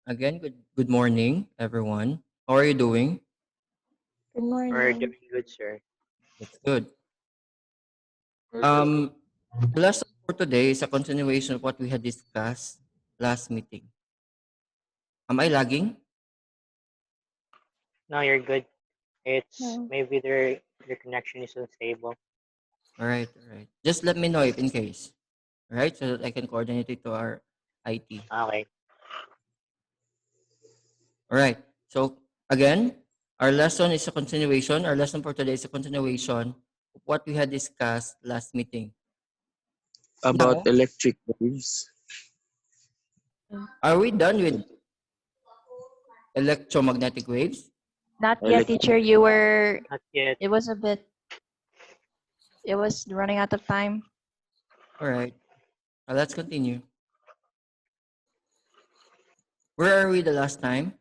Again, good morning, everyone. How are you doing? Good We're morning. doing good, sir. That's good. We're good. Um, the lesson for today is a continuation of what we had discussed last meeting. Am I lagging? No, you're good. It's No. maybe their connection is unstable. All right, all right. Just let me know if in case. All right, so that I can coordinate it to our IT. Okay. All right. So again, our lesson is a continuation. Our lesson for today is a continuation of what we had discussed last meeting. About Now, electric waves. are we done with electromagnetic waves? Not yet, Elec- teacher. You were, Not yet. it was a bit, it was running out of time. All right. Let's continue. Where are we the last time?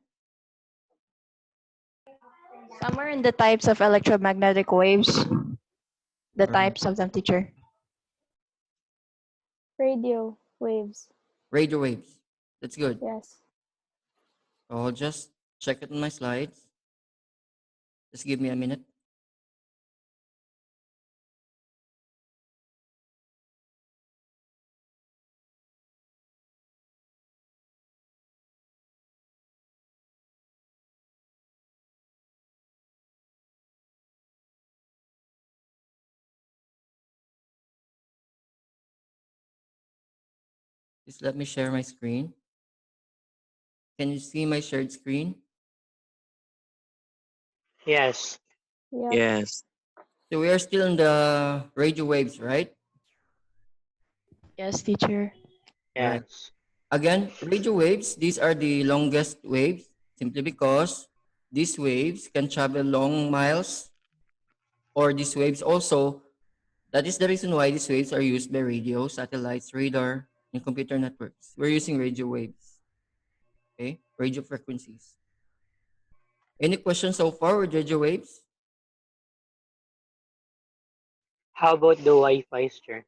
Somewhere in the types of electromagnetic waves, the All right. types of them, teacher. Radio waves. Radio waves. That's good. Yes. I'll just check it on my slides. Just give me a minute. Just let me share my screen. Can you see my shared screen? Yes. Yep. yes. So we are still in the radio waves, right? Yes, teacher. All right. Yes. Again, radio waves, these are the longest waves simply because these waves can travel long miles, or these waves also, that is the reason why these waves are used by radio, satellites, radar, and computer networks. We're using radio waves, okay? Radio frequencies. Any questions so far with radio waves? How about the Wi-Fi, sir?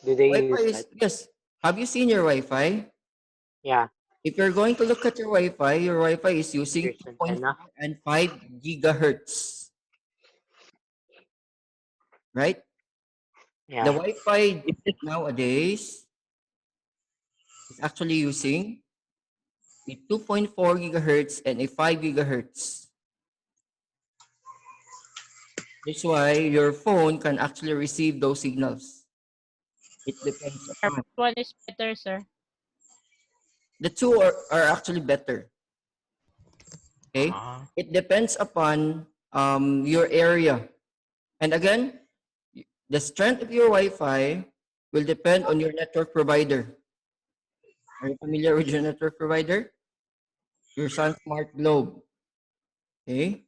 Do they Wi-Fi use is, that? yes. Have you seen your Wi-Fi? Yeah. If you're going to look at your Wi-Fi is using There's 2.4 antenna. and 5 gigahertz, right? The Yeah. Wi-Fi nowadays is actually using a 2.4 gigahertz and a 5 gigahertz. That's why your phone can actually receive those signals. It depends upon. Which one is better, sir? The two are actually better. Okay? It depends upon your area. And again, the strength of your Wi-Fi will depend on your network provider. Are you familiar with your network provider? Your Sun Smart Globe. Okay?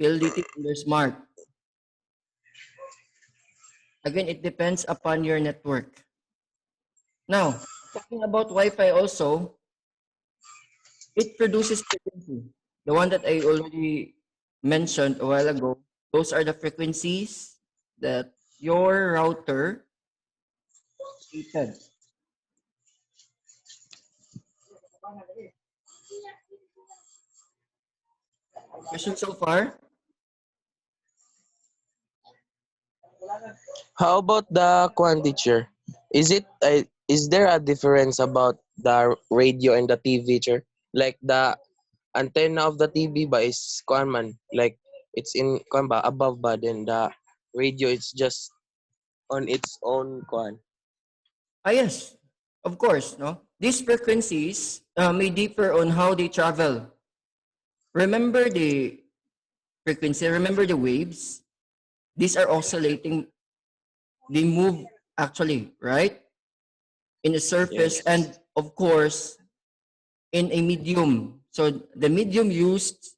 PLDT under Smart. Again, it depends upon your network. Now, talking about Wi-Fi also, it produces frequency. The one that I already mentioned a while ago, those are the frequencies that your router stated. Question so far? How about the teacher? Is there a difference about the radio and the TV, teacher? Like the antenna of the TV ba is kuan man, like it's in kuan ba above ba, then the radio it's just on its own kuan. Ah, yes, of course. No, these frequencies may differ on how they travel. Remember the frequency. Remember the waves. These are oscillating. They move actually, right? In a surface, Yes. and of course in a medium. So the medium used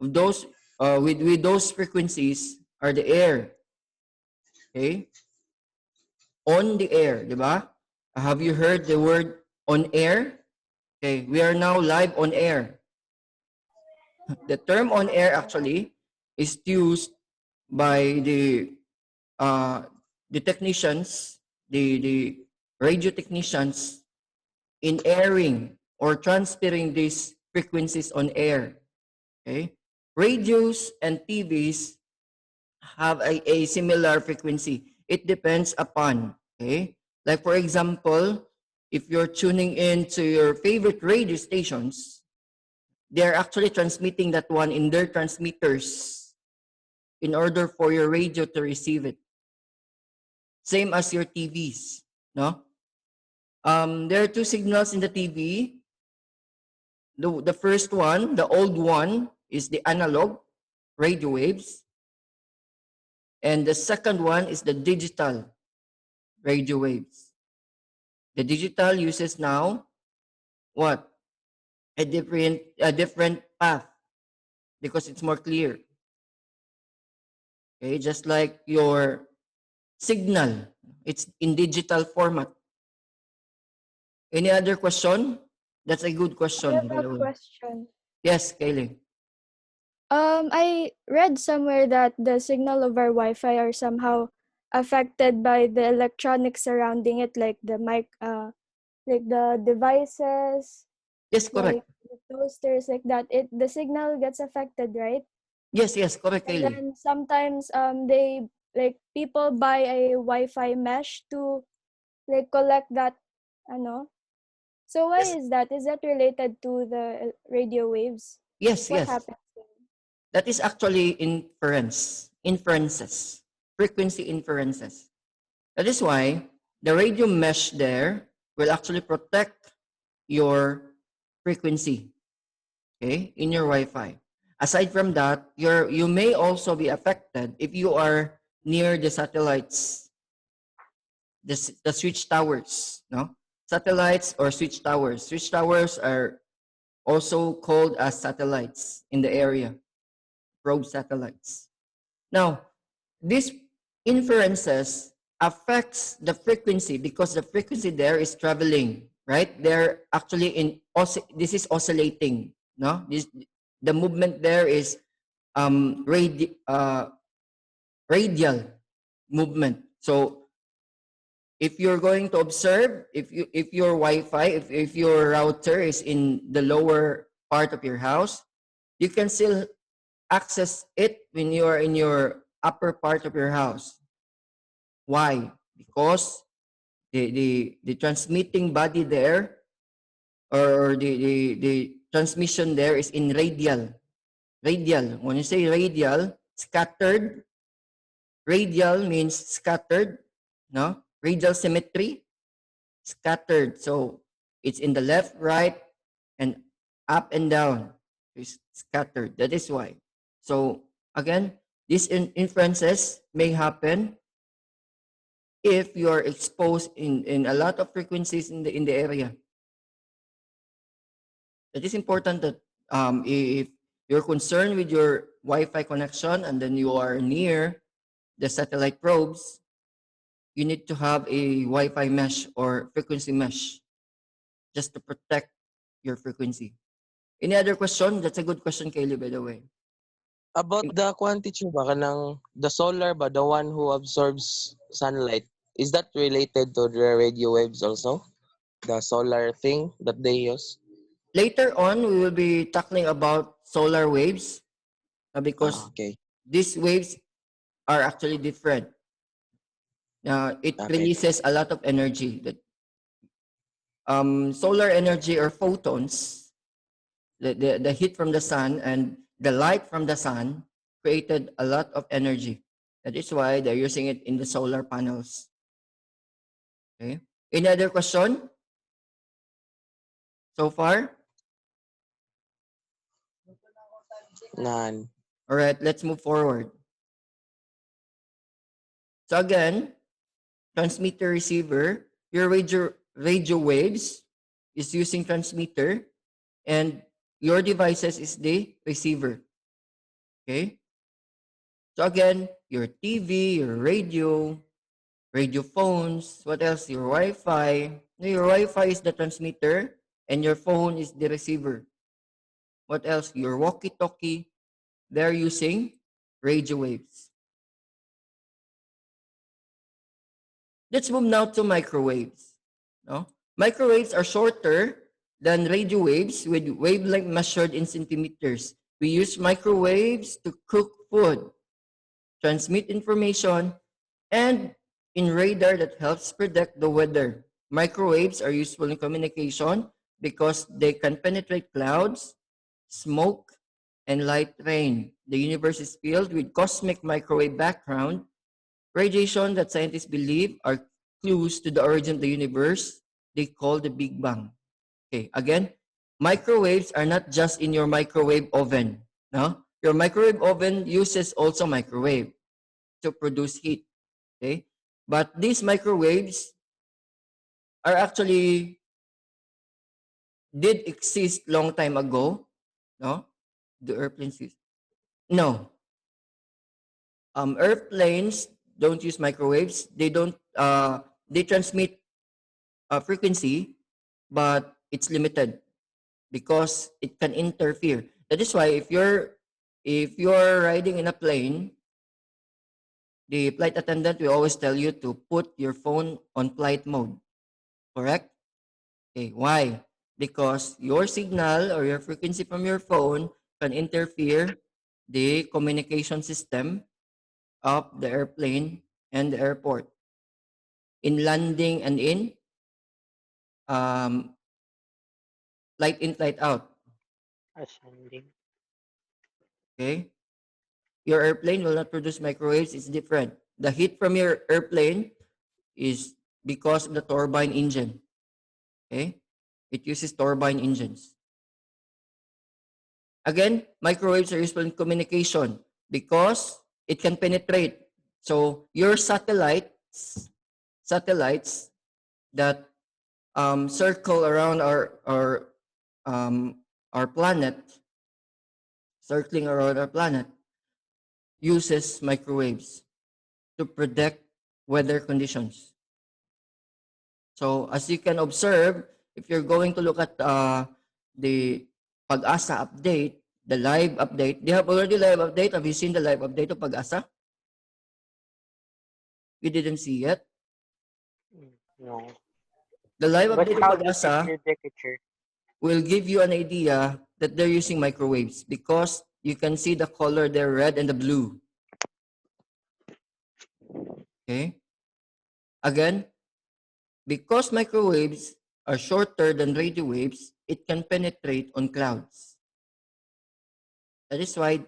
those with those frequencies are the air. Okay, on the air, di ba? Have you heard the word on air? Okay, we are now live on air. The term on air actually is used by uh, the technicians, the radio technicians in airing or transferring these frequencies on air. Okay? Radios and TVs have a similar frequency. It depends upon, okay? Like for example, if you're tuning in to your favorite radio stations, they're actually transmitting that one in their transmitters in order for your radio to receive it. Same as your TVs, no? There are two signals in the TV. The first one, the old one, is the analog radio waves. And the second one is the digital radio waves. The digital uses now what? A different path because it's more clear. Okay, just like your signal, it's in digital format. Any other question? That's a good I question, have by a the way. question. Yes, Kaylee. I read somewhere that the signal of our Wi-Fi are somehow affected by the electronics surrounding it, like the like the devices, Yes, like correct. the toasters, like that. The signal gets affected, right? Yes, correct, And Kaylee. then sometimes they like people buy a Wi-Fi mesh to like collect that, ano. So why Yes, is that? Is that related to the radio waves? yes, What yes. happens then? That is actually inferences, frequency inferences. That is why the radio mesh there will actually protect your frequency, okay, in your Wi-Fi. Aside from that, you may also be affected if you are near the satellites, the switch towers, no? Satellites or switch towers. Switch towers are also called as satellites in the area, probe satellites. Now, these inferences affects the frequency because the frequency there is traveling, right? They're actually this is oscillating, no? The movement there is radial movement. So if you're going to observe, if your Wi-Fi, if your router is in the lower part of your house, you can still access it when you are in your upper part of your house. Why? Because the transmitting body there, or the transmission there is in radial. Radial. When you say radial, scattered, radial means scattered, no? Radial symmetry, scattered. So it's in the left, right, and up and down. It's scattered. That is why. So again, these inferences may happen if you are exposed in a lot of frequencies in the area. It is important that if you're concerned with your Wi-Fi connection and then you are near the satellite probes, you need to have a Wi-Fi mesh or frequency mesh just to protect your frequency. Any other question? That's a good question, Kaylee, by the way. About the quantity ba kanang the solar ba, the one who absorbs sunlight, is that related to the radio waves also? The solar thing that they use? Later on, we will be tackling about solar waves because Okay. these waves are actually different. It Okay. releases a lot of energy. That solar energy or photons, the heat from the sun and the light from the sun created a lot of energy. That is why they're using it in the solar panels. Okay. Any other question so far? None. All right, let's move forward. So again, transmitter receiver, your radio waves is using transmitter and your devices is the receiver. Okay? So again, your TV, your radio phones, what else? Your Wi-Fi. Your Wi-Fi is the transmitter and your phone is the receiver. What else? Your walkie-talkie, they're using radio waves. Let's move now to microwaves. No? Microwaves are shorter than radio waves with wavelength measured in centimeters. We use microwaves to cook food, transmit information, and in radar that helps predict the weather. Microwaves are useful in communication because they can penetrate clouds, smoke, and light rain. The universe is filled with cosmic microwave background radiation that scientists believe are clues to the origin of the universe they call the Big Bang. Okay, again, microwaves are not just in your microwave oven. No? Your microwave oven uses also microwave to produce heat. Okay? But these microwaves are actually did exist long time ago. No? The airplanes use. No. Airplanes don't use microwaves. They don't they transmit frequency, but it's limited because it can interfere. That is why if you're riding in a plane, the flight attendant will always tell you to put your phone on flight mode. Correct? Okay. Why? Because your signal or your frequency from your phone can interfere the communication system of the airplane and the airport in landing and in um, flight in, flight out. Ascending. Okay? Your airplane will not produce microwaves. It's different. The heat from your airplane is because of the turbine engine. Okay? It uses turbine engines. Again, microwaves are useful in communication because it can penetrate. So your satellites that circle around our planet, circling around our planet, uses microwaves to predict weather conditions. So as you can observe, if you're going to look at the Pag-asa update, the live update, they have already live update. Have you seen the live update of Pag-asa? You didn't see yet? No. The live But update of how does it Pag-asa predict it, sir? will give you an idea that they're using microwaves because you can see the color, they're red and the blue. Okay? Again, because microwaves are shorter than radio waves, it can penetrate on clouds. That is why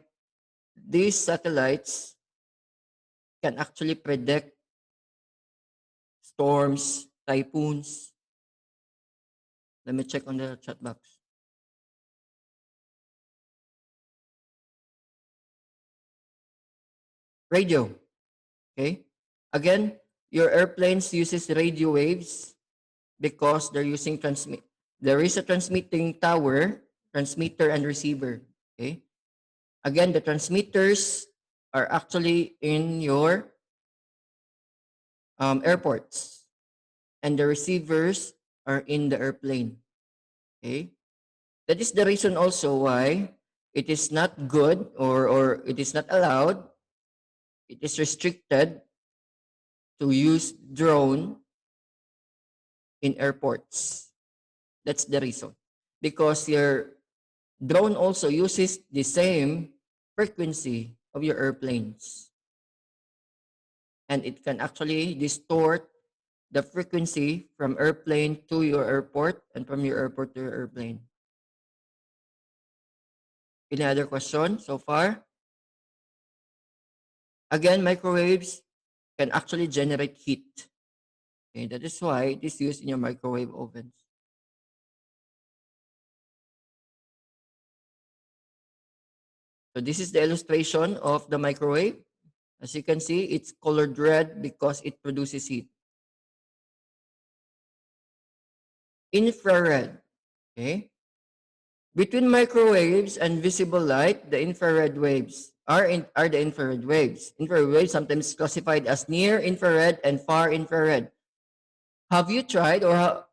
these satellites can actually predict storms, typhoons. Let me check on the chat box. Radio. Okay. Again, your airplanes uses radio waves because they're using transmit. There is a transmitting tower, transmitter and receiver. Okay. Again, the transmitters are actually in your airports, and the receivers are in the airplane. Okay. That is the reason also why it is not good or it is not allowed. It is restricted to use drone in airports. That's the reason. Because your drone also uses the same frequency of your airplanes. And it can actually distort the frequency from airplane to your airport and from your airport to your airplane. Any other question so far? Again, microwaves can actually generate heat. Okay, that is why it is used in your microwave ovens. So this is the illustration of the microwave. As you can see, it's colored red because it produces heat. Infrared. Okay. Between microwaves and visible light, the infrared waves are the infrared waves. Infrared waves sometimes classified as near infrared and far infrared. Have you tried or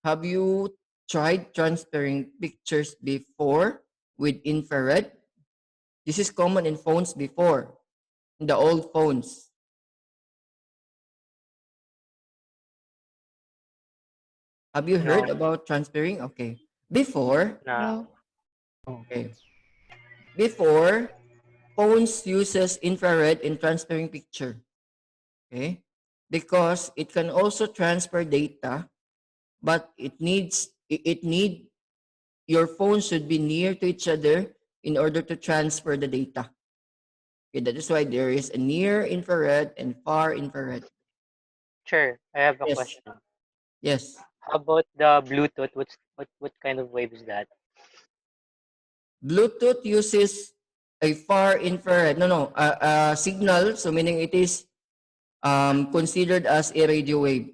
have you tried transferring pictures before with infrared? This is common in phones before, in the old phones. Have you heard No. about transferring? Okay. Before, No. okay. Before, phones uses infrared in transferring picture. Okay? Because it can also transfer data, but it need your phone should be near to each other in order to transfer the data. Okay, that is why there is a near infrared and far infrared. Sure. I have a Yes. question. Yes. How about the Bluetooth? What kind of wave is that? Bluetooth uses a far infrared. No, a signal. So meaning it is considered as a radio wave.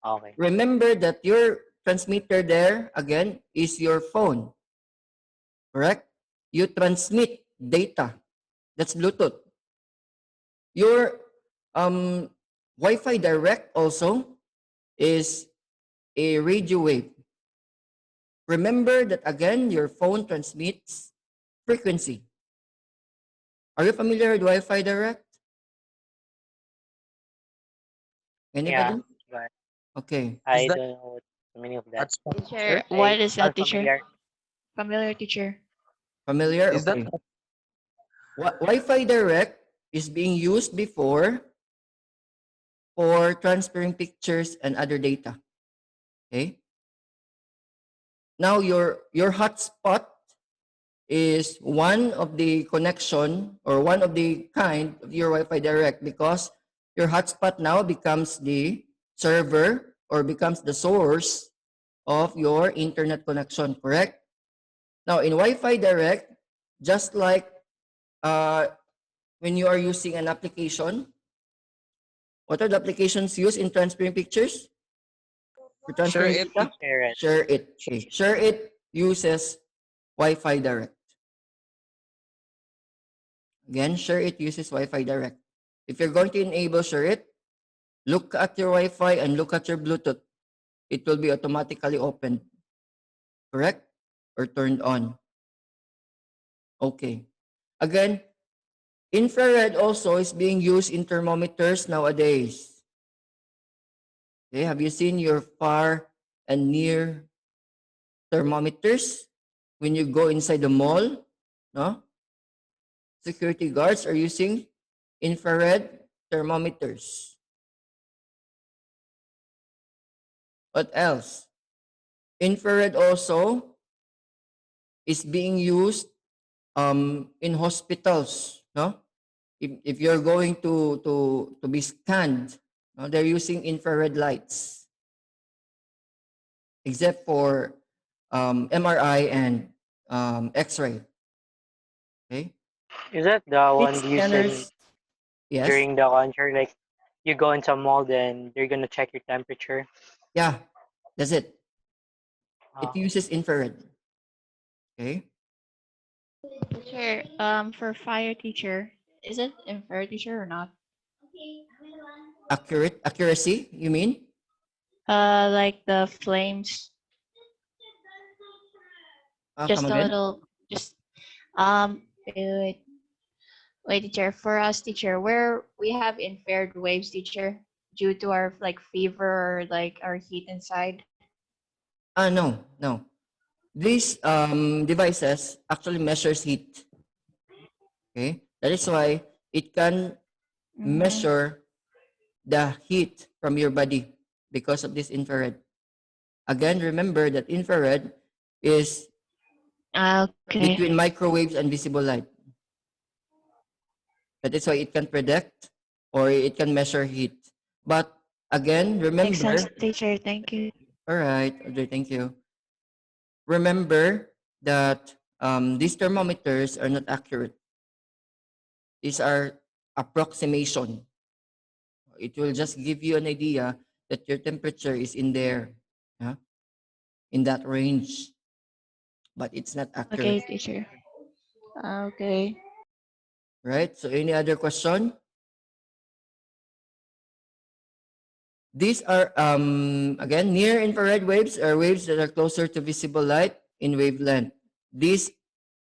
Okay. Remember that your transmitter there again is your phone. Correct? You transmit data. That's Bluetooth. Your Wi-Fi direct also is a radio wave. Remember that again, your phone transmits frequency. Are you familiar with Wi-Fi direct? Yeah, Anybody? but Okay. Is I that don't know what the meaning of that. hotspot? Teacher, Sure. what is Are that, teacher? familiar? Familiar, teacher. Familiar? Is that Okay. Wi-Fi direct is being used before for transferring pictures and other data. Okay. Now your hotspot is one of the connection or one of the kind of your Wi-Fi direct because your hotspot now becomes the server or becomes the source of your internet connection, correct? Now in Wi-Fi direct, just like uh, when you are using an application, what are the applications used in transferring pictures? For sure transferring it data? Share it. Share it. Okay. Share it uses Wi-Fi direct. Again, share it uses Wi-Fi direct. If you're going to enable share it, look at your Wi-Fi and look at your Bluetooth. It will be automatically opened. Correct? Or turned on. Okay. Again, infrared also is being used in thermometers nowadays. Okay, have you seen your far and near thermometers when you go inside the mall? No? Security guards are using infrared thermometers. What else? Infrared also is being used in hospitals. No? If you're going to be scanned, no, they're using infrared lights, except for MRI and X-ray. Okay, Is that the CT one used in scanners. Yes, during the concert? Like you go into a mall, then they're gonna check your temperature. yeah, that's it. It Oh, uses infrared. Okay, Teacher, for fire teacher, is it infrared, teacher, or not? accuracy. You mean? Like the flames, Come just a again? little, just wait, wait, teacher. For us, teacher, where we have infrared waves, teacher, due to our like fever or like our heat inside. No. These devices actually measures heat. Okay, that is why it can Mm, measure the heat from your body because of this infrared. Again, remember that infrared is okay. between microwaves and visible light. That is why it can predict or it can measure heat. But again, Makes sense, remember, teacher. Thank you. all right, okay, thank you. Remember that these thermometers are not accurate. These are approximation. It will just give you an idea that your temperature is in there, yeah, in that range, but it's not accurate, Okay, teacher. Okay. right? So any other question? These are again near infrared waves are waves that are closer to visible light in wavelength. These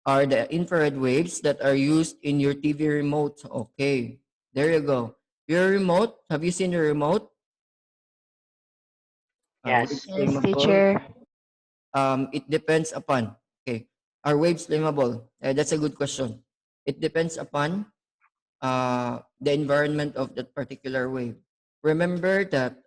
are the infrared waves that are used in your TV remote. Okay, there you go. Your remote. Have you seen your remote? Yes. waves Yes, flammable? teacher. It depends upon. Okay, are waves flammable? That's a good question. It depends upon the environment of that particular wave. Remember that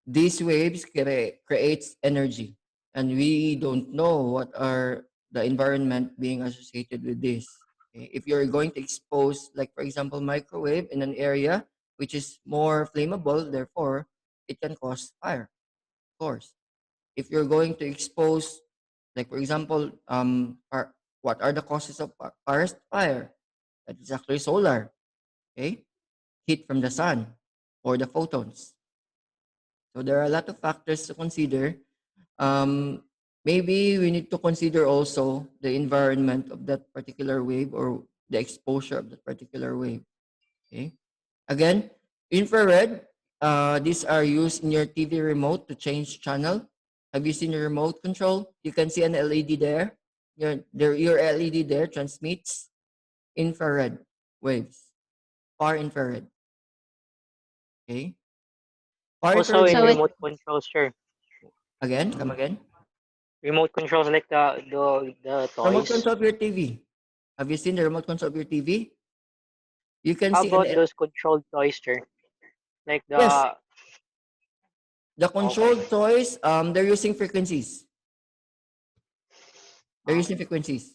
these waves creates energy, and we don't know what are the environment being associated with this. Okay? If you're going to expose, like for example, microwave in an area which is more flammable, therefore it can cause fire. Of course, if you're going to expose, like for example, what are the causes of forest fire? That is actually solar. Okay, heat from the sun or the photons. So there are a lot of factors to consider. Um, Maybe we need to consider also the environment of that particular wave or the exposure of that particular wave. Okay. Again, infrared. These are used in your TV remote to change channel. Have you seen your remote control? You can see an LED there. Your LED there transmits infrared waves, far infrared. Okay. Far Also infrared in So waves. it remote controls, sir. Again, come again. Remote controls like the Remote toys. control of your TV. Have you seen the remote control of your TV? You can How see about those controlled toys, sir? Like yes, the the okay. controlled toys. They're using frequencies. They're Um, using frequencies.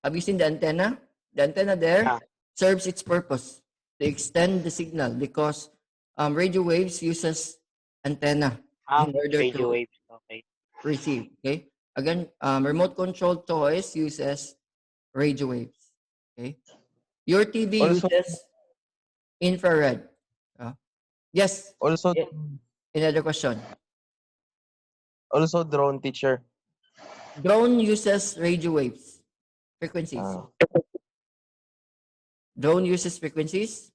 Have you seen the antenna? The antenna there yeah. serves its purpose to extend the signal because radio waves uses antenna in order Radio to waves. Okay. receive. Okay. Again, remote controlled toys uses radio waves. Okay. Your TV Also, uses infrared. Uh, yes. also, A- Another question. also drone teacher. Drone uses radio waves, frequencies. Ah, Drone uses frequencies.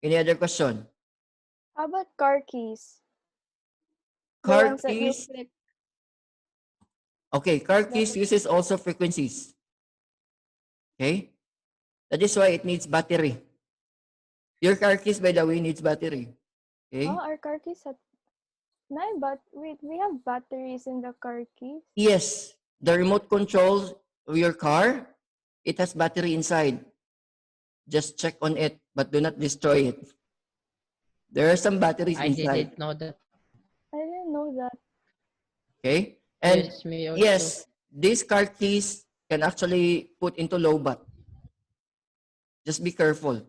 Any other question? How about car keys? The Car ones that you keys. click. Okay, car The, keys uses also frequencies. Okay, that is why it needs battery. Your car keys, by the way, needs battery. oh, Okay. our car keys have. No, but wait, we have batteries in the car keys. Yes, the remote control of your car, it has battery inside. Just check on it, but do not destroy it. There are some batteries I inside. didn't know that. I didn't know that. Okay, and Yes, me also. yes, these car keys can actually put into low bat. Just be careful.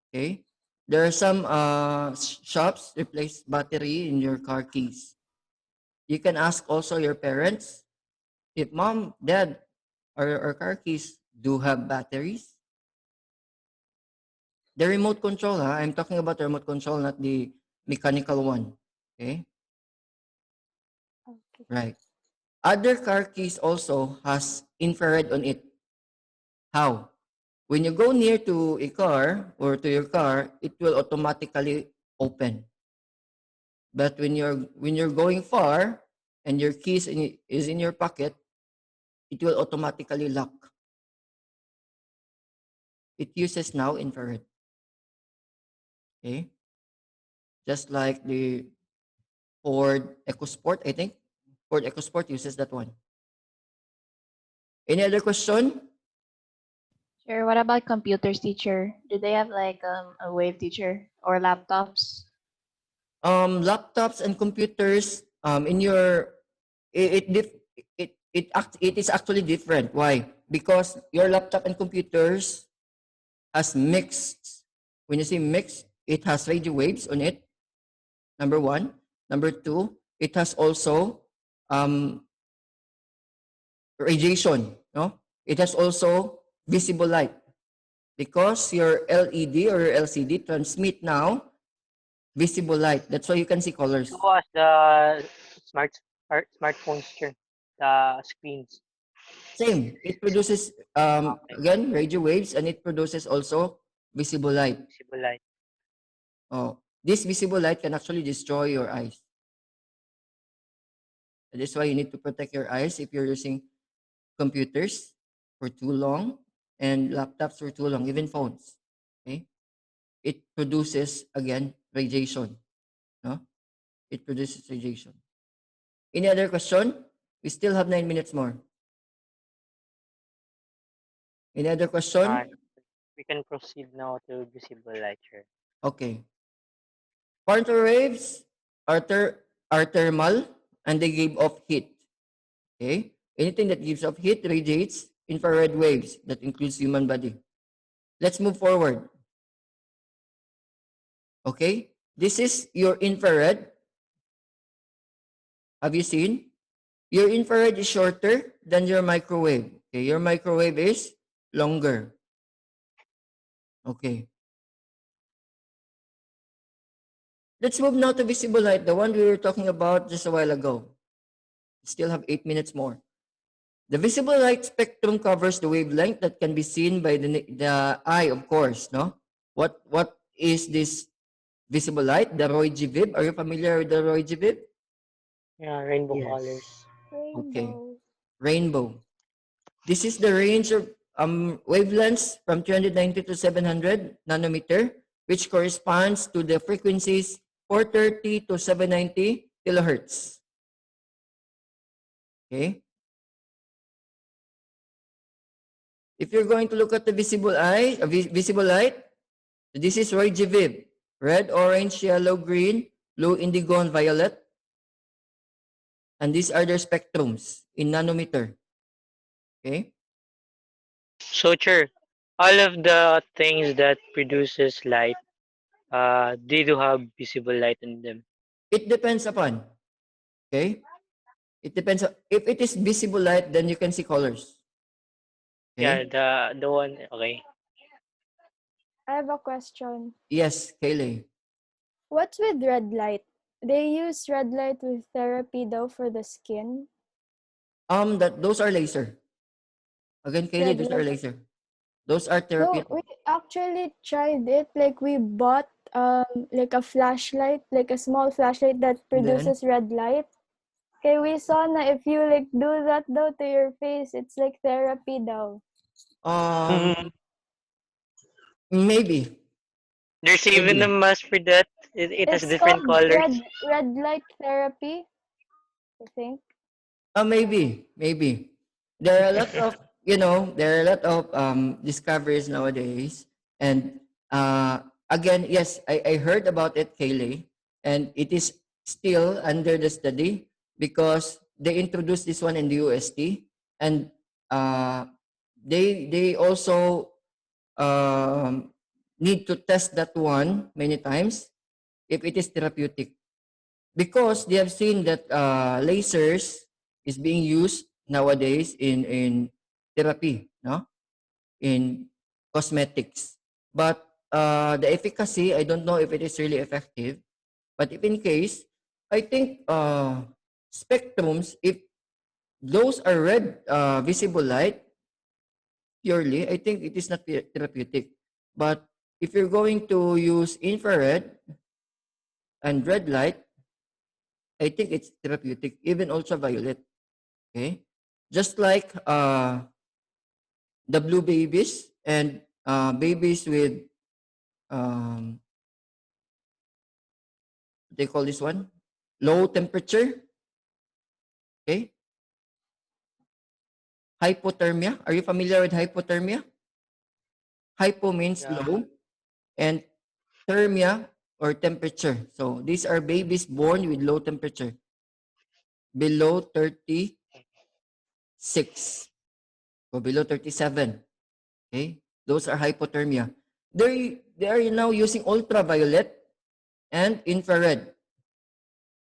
Okay. There are some shops replace battery in your car keys. You can ask also your parents if mom, dad, our car keys do have batteries. The remote control, huh? I'm talking about the remote control, not the mechanical one. Okay, Okay. right. Other car keys also has infrared on it. How? When you go near to a car or to your car, it will automatically open. But when you're going far and your keys is in your pocket, it will automatically lock. It uses now infrared. Okay, just like the Ford EcoSport, I think Ford EcoSport uses that one. Any other question? sure. What about computers, teacher? Do they have like a wave, teacher, or laptops? Laptops and computers in your it it dif- it is actually different. Why? Because your laptop and computers has mixed. When you say mixed, it has radio waves on it. Number one. Number two, it has also um, radiation. No, it has also visible light because your LED or your LCD transmit now visible light. That's why you can see So colors. was the smartphones, sir. The screens. Same. It produces Okay. again radio waves and it produces also visible light. Visible light. Oh, this visible light can actually destroy your eyes. That is why you need to protect your eyes if you're using computers for too long and laptops for too long, even phones. Okay, it produces again radiation. No? It produces radiation. Any other question? We still have 9 minutes more. Any other Uh, question? we can proceed now to visible light, sir. Okay. Counter waves are thermal and they give off heat. Okay? Anything that gives off heat radiates infrared waves. That includes human body. Let's move forward. Okay? This is your infrared. Have you seen? Your infrared is shorter than your microwave. Okay? Your microwave is longer. Okay. Let's move now to visible light, the one we were talking about just a while ago. Still have 8 minutes more. The visible light spectrum covers the wavelength that can be seen by the eye, of course. No, what is this visible light? The Roy G. Biv. Are you familiar with the Roy G. Biv? Yeah, rainbow colors. Yes. Okay, Rainbow. rainbow. This is the range of wavelengths from 390 to 700 nanometer, which corresponds to the frequencies 430 to 790 kilohertz. Okay. If you're going to look at the visible visible light, this is Roy G. Biv. Red, orange, yellow, green, blue, indigo, and violet. And these are their spectrums in nanometer. Okay. So, sir, all of the things that produces light, they do have visible light in them. It depends upon. Okay. It depends. If it is visible light, then you can see colors. Yeah, Okay. the one. Okay. I have a question. Yes, Kaylee. What's with red light? They use red light with therapy though for the skin. That those are laser. Again, Kaylee, Red those are light. laser. Those are No, therapeutic. we actually tried it. Like we bought like a flashlight, like a small flashlight that And then, produces red light. Okay, we saw na if you like do that though to your face, it's like therapy though. um, Mhm. maybe, There's even a maybe. mask for that. It has It's different called colors. red light therapy, I think. Maybe. There are a lot of, there are a lot of discoveries nowadays. And again, yes, I heard about it, Kaylee, and it is still under the study because they introduced this one in the UST, and uh, they also um, need to test that one many times if it is therapeutic because they have seen that lasers is being used nowadays in therapy, no, in cosmetics. But the efficacy, I don't know if it is really effective. But if in case, I think spectrums, if those are red visible light purely, I think it is not therapeutic. But if you're going to use infrared and red light, I think it's therapeutic, even ultraviolet. Okay, just like the blue babies and babies with what they call this one low temperature. Okay, hypothermia. Are you familiar with hypothermia? Hypo means Yeah. low, and thermia or temperature. So these are babies born with low temperature, below 36 or below 37. Okay, those are hypothermia. They are now using ultraviolet and infrared.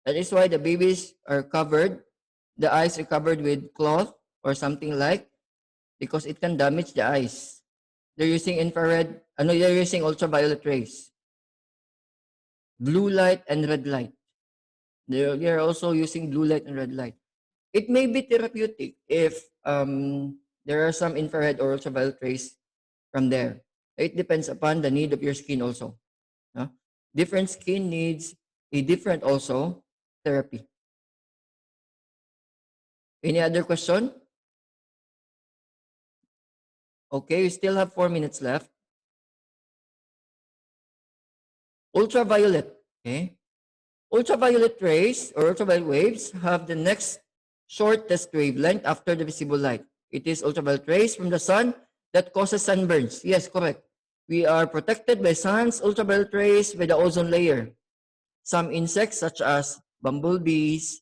That is why the babies are covered, the eyes are covered with cloth or something like because it can damage the eyes. They're using infrared, no, they're using ultraviolet rays, blue light and red light. They're also using blue light and red light. It may be therapeutic if there are some infrared or ultraviolet rays from there. It depends upon the need of your skin also. No? Different skin needs a different also therapy. Any other question? Okay, we still have 4 minutes left. Ultraviolet. Okay. Ultraviolet rays or ultraviolet waves have the next shortest wavelength after the visible light. It is ultraviolet rays from the sun that causes sunburns. Yes, correct. We are protected by sun's ultraviolet rays by the ozone layer. Some insects, such as bumblebees,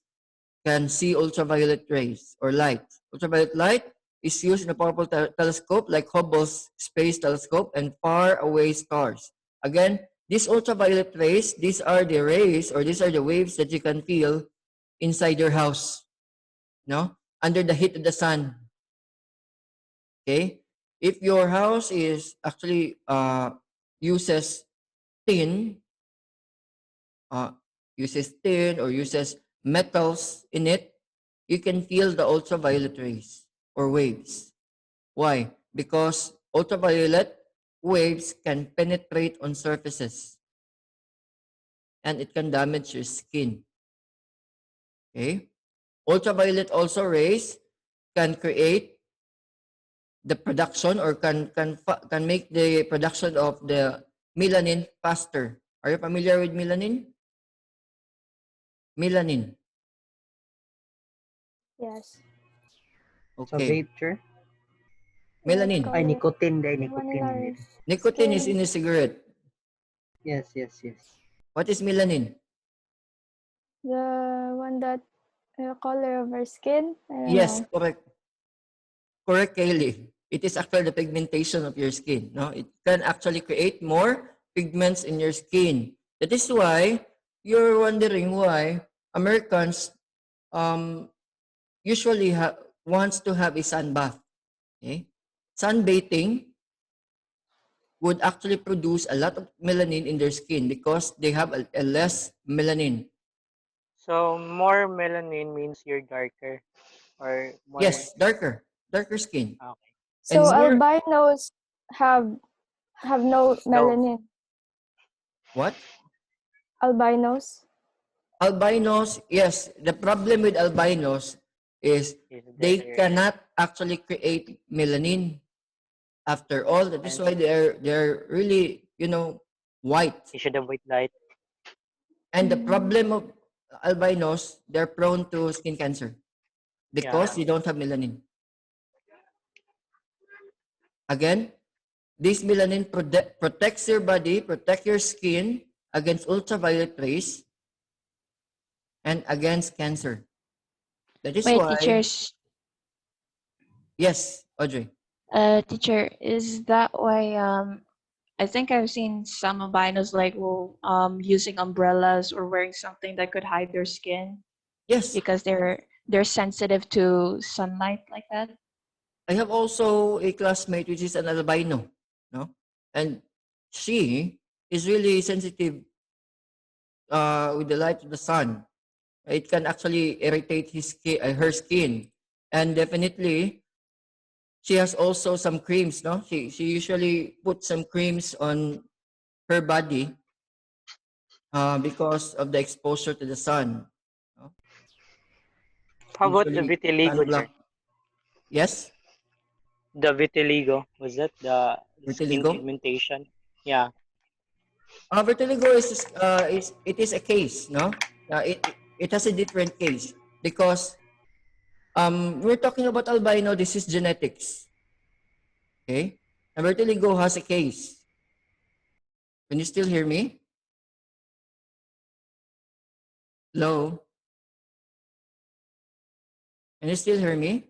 can see ultraviolet rays or light. Ultraviolet light is used in a powerful telescope like Hubble's Space Telescope and far-away stars. Again, these ultraviolet rays, these are the rays or these are the waves that you can feel inside your house, no? Under the heat of the sun. Okay? If your house is actually uses tin, uh, or uses metals in it, you can feel the ultraviolet rays or waves. Why? Because ultraviolet waves can penetrate on surfaces and it can damage your skin. Okay? Ultraviolet also rays can create the production or can make the production of the melanin faster. Are you familiar with melanin? Melanin. Yes. So Okay. vape, sir? What Melanin. Ay, color? nicotine day, The one in nicotine. our Yes, Nicotine is skin. in a cigarette. yes, yes, yes. What is melanin? The one that color of our skin. I don't Yes, know. correct. Correct, Kaylee. It is actually the pigmentation of your skin. No, it can actually create more pigments in your skin. That is why you're wondering why Americans usually wants to have a sun bath. Okay, sunbathing would actually produce a lot of melanin in their skin because they have a less melanin. So more melanin means you're darker or more. Yes, darker skin, Okay. and So more albinos have have no No, melanin. what? Albinos. Albinos, yes, the problem with albinos is is they there cannot actually create melanin. After all, that is and why they're really, white. you should avoid light. And the Mm. problem of albinos, they're prone to skin cancer because Yeah. you don't have melanin. Again, this melanin protects your body, protect your skin against ultraviolet rays and against cancer. That is Wait, why, teachers. yes, Audrey. Teacher, is that why I think I've seen some albinos like will using umbrellas or wearing something that could hide their skin Yes, because they're sensitive to sunlight like that. I have also a classmate which is an albino, no? And she is really sensitive with the light of the sun. It can actually irritate her skin. And definitely, she has also some creams, no? She usually puts some creams on her body because of the exposure to the sun. No? How about the Usually vitiligo, sir? sunblock. Yes, The vitiligo, was that the skin vitiligo. pigmentation? Yeah. Vitiligo is it is a case, no? It has a different case because we're talking about albino. This is genetics, okay? And vitiligo has a case. Can you still hear me? Hello, can you still hear me?